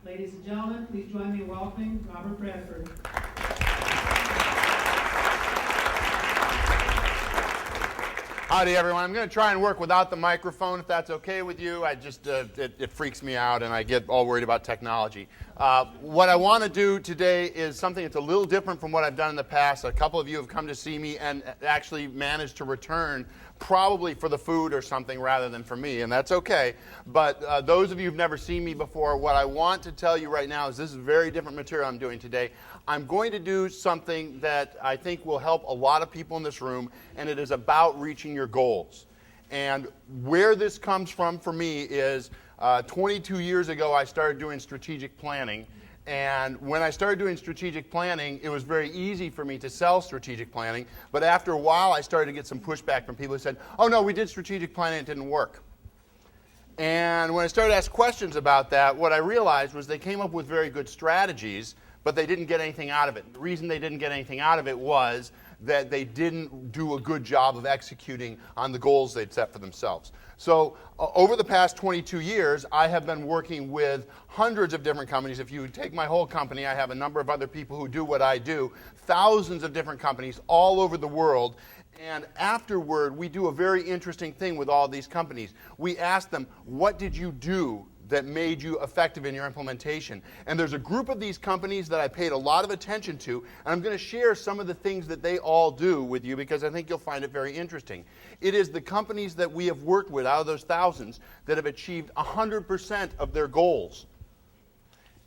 Ladies and gentlemen, please join me in welcoming Robert Bradford. Howdy, everyone. I'm going to try and work without the microphone, if that's okay with you. It freaks me out, and I get all worried about technology. What I want to do today is something that's a little different from what I've done in the past. A couple of you have come to see me and actually managed to return probably for the food or something rather than for me, and that's okay. But those of you who've never seen me before, what I want to tell you right now is this is very different material I'm doing today. I'm going to do something that I think will help a lot of people in this room, and it is about reaching your goals. And where this comes from for me is 22 years ago I started doing strategic planning. And when I started doing strategic planning, it was very easy for me to sell strategic planning. But after a while, I started to get some pushback from people who said, oh, no, we did strategic planning, it didn't work. And when I started to ask questions about that, what I realized was they came up with very good strategies, but they didn't get anything out of it. The reason they didn't get anything out of it was that they didn't do a good job of executing on the goals they'd set for themselves. So over the past 22 years, I have been working with hundreds of different companies. If you take my whole company, I have a number of other people who do what I do, thousands of different companies all over the world. And afterward, we do a very interesting thing with all these companies. We ask them, what did you do that made you effective in your implementation? And there's a group of these companies that I paid a lot of attention to, and I'm going to share some of the things that they all do with you because I think you'll find it very interesting. It is the companies that we have worked with out of those thousands that have achieved 100% of their goals.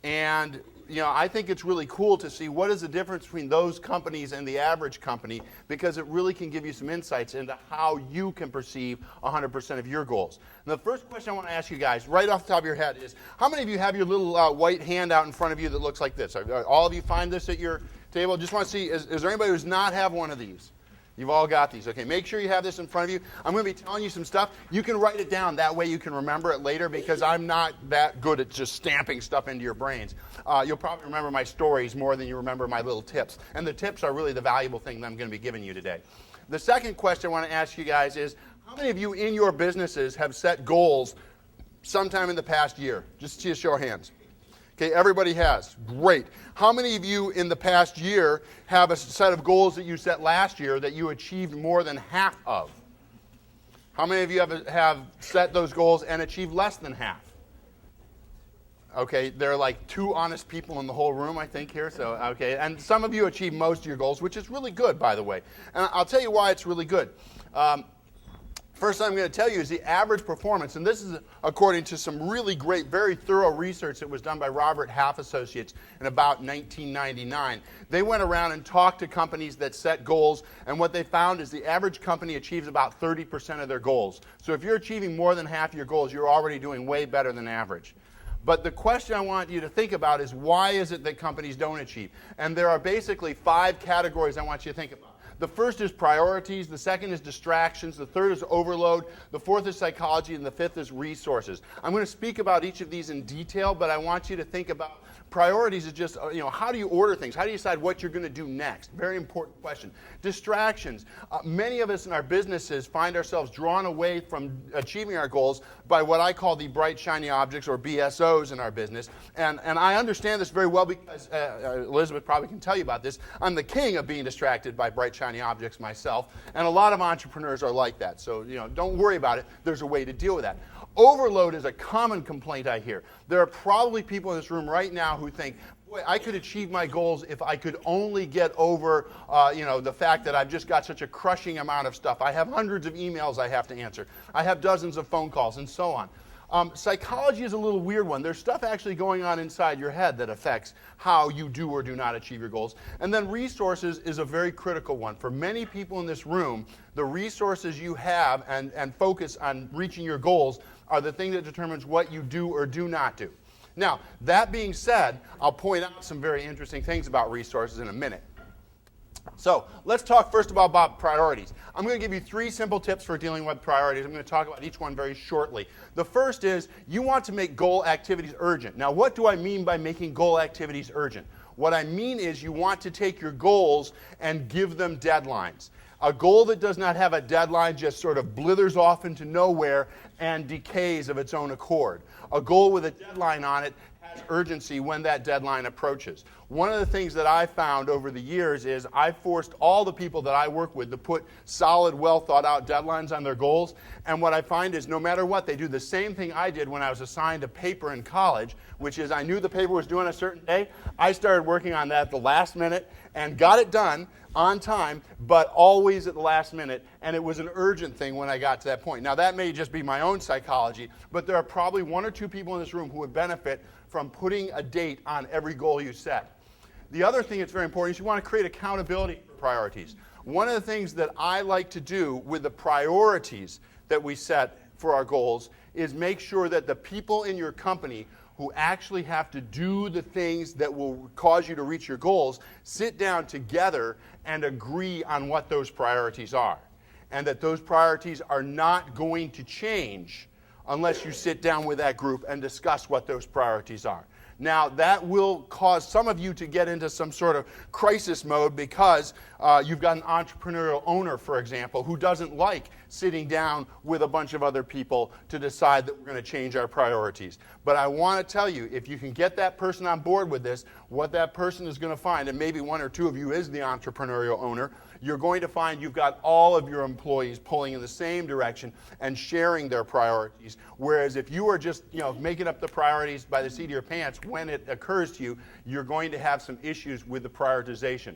And I think it's really cool to see what is the difference between those companies and the average company, because it really can give you some insights into how you can perceive 100% of your goals. And the first question I want to ask you guys, right off the top of your head, is how many of you have your little white handout in front of you that looks like this? All of you find this at your table? Just want to see, is there anybody who does not have one of these? You've all got these. Okay, make sure you have this in front of you. I'm going to be telling you some stuff. You can write it down. That way you can remember it later, because I'm not that good at just stamping stuff into your brains. You'll probably remember my stories more than you remember my little tips. And the tips are really the valuable thing that I'm going to be giving you today. The second question I want to ask you guys is, how many of you in your businesses have set goals sometime in the past year? Just see a show of hands. Okay, everybody has. Great. How many of you in the past year have a set of goals that you set last year that you achieved more than half of? How many of you have set those goals and achieved less than half? Okay, there are like two honest people in the whole room, I think, here. So, okay, and some of you achieve most of your goals, which is really good, by the way. And I'll tell you why it's really good. First thing I'm going to tell you is the average performance, and this is according to some really great, very thorough research that was done by Robert Half Associates in about 1999. They went around and talked to companies that set goals, and what they found is the average company achieves about 30% of their goals. So if you're achieving more than half your goals, you're already doing way better than average. But the question I want you to think about is, why is it that companies don't achieve? And there are basically 5 categories I want you to think about. The first is priorities, the second is distractions, the third is overload, the fourth is psychology, and the fifth is resources. I'm going to speak about each of these in detail, but I want you to think about priorities is just, how do you order things? How do you decide what you're going to do next? Very important question. Distractions. Many of us in our businesses find ourselves drawn away from achieving our goals by what I call the bright, shiny objects, or BSOs in our business. And I understand this very well because Elizabeth probably can tell you about this. I'm the king of being distracted by bright, shiny objects myself. And a lot of entrepreneurs are like that. So, don't worry about it. There's a way to deal with that. Overload is a common complaint I hear. There are probably people in this room right now who think, boy, I could achieve my goals if I could only get over, the fact that I've just got such a crushing amount of stuff. I have hundreds of emails I have to answer. I have dozens of phone calls, and so on. Psychology is a little weird one. There's stuff actually going on inside your head that affects how you do or do not achieve your goals. And then resources is a very critical one. For many people in this room, the resources you have and focus on reaching your goals are the thing that determines what you do or do not do. Now, that being said, I'll point out some very interesting things about resources in a minute. So let's talk first of all about priorities. I'm going to give you 3 simple tips for dealing with priorities. I'm going to talk about each one very shortly. The first is you want to make goal activities urgent. Now, what do I mean by making goal activities urgent? What I mean is you want to take your goals and give them deadlines. A goal that does not have a deadline just sort of blithers off into nowhere and decays of its own accord. A goal with a deadline on it has urgency when that deadline approaches. One of the things that I found over the years is I've forced all the people that I work with to put solid, well thought out deadlines on their goals. And what I find is no matter what, they do the same thing I did when I was assigned a paper in college, which is I knew the paper was due on a certain day. I started working on that at the last minute and got it done on time, but always at the last minute, and it was an urgent thing when I got to that point. Now, that may just be my own psychology, but there are probably one or two people in this room who would benefit from putting a date on every goal you set. The other thing that's very important is you want to create accountability for priorities. One of the things that I like to do with the priorities that we set for our goals is make sure that the people in your company who actually have to do the things that will cause you to reach your goals sit down together and agree on what those priorities are. And that those priorities are not going to change unless you sit down with that group and discuss what those priorities are. Now, that will cause some of you to get into some sort of crisis mode because you've got an entrepreneurial owner, for example, who doesn't like sitting down with a bunch of other people to decide that we're going to change our priorities. But I want to tell you, if you can get that person on board with this, what that person is going to find, and maybe one or two of you is the entrepreneurial owner, you're going to find you've got all of your employees pulling in the same direction and sharing their priorities. Whereas if you are just making up the priorities by the seat of your pants, when it occurs to you, you're going to have some issues with the prioritization.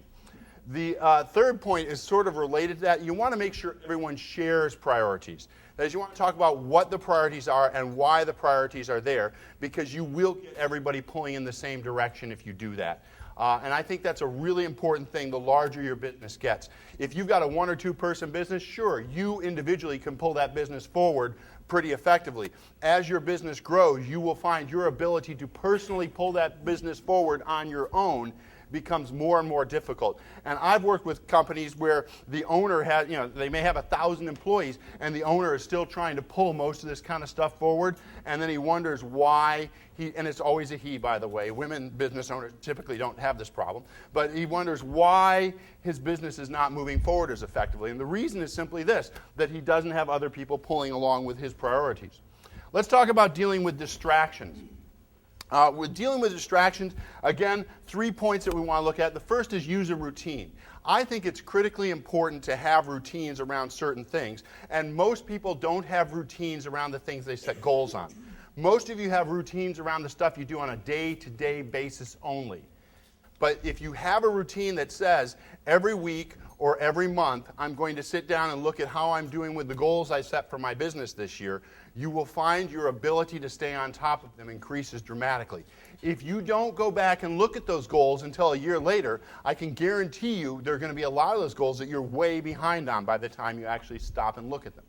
The third point is sort of related to that. You want to make sure everyone shares priorities. That is, you want to talk about what the priorities are and why the priorities are there, because you will get everybody pulling in the same direction if you do that. And I think that's a really important thing the larger your business gets. If you've got a one or two person business, sure, you individually can pull that business forward pretty effectively. As your business grows, you will find your ability to personally pull that business forward on your own becomes more and more difficult. And I've worked with companies where the owner has, they may have 1,000 employees and the owner is still trying to pull most of this kind of stuff forward, and then he wonders why and it's always a he, by the way. Women business owners typically don't have this problem, but he wonders why his business is not moving forward as effectively. And the reason is simply this, that he doesn't have other people pulling along with his priorities. Let's talk about dealing with distractions. With dealing with distractions, again, 3 points that we want to look at. The first is use a routine. I think it's critically important to have routines around certain things, and most people don't have routines around the things they set goals on. Most of you have routines around the stuff you do on a day-to-day basis only. But if you have a routine that says every week or every month I'm going to sit down and look at how I'm doing with the goals I set for my business this year, you will find your ability to stay on top of them increases dramatically. If you don't go back and look at those goals until a year later, I can guarantee you there are going to be a lot of those goals that you're way behind on by the time you actually stop and look at them.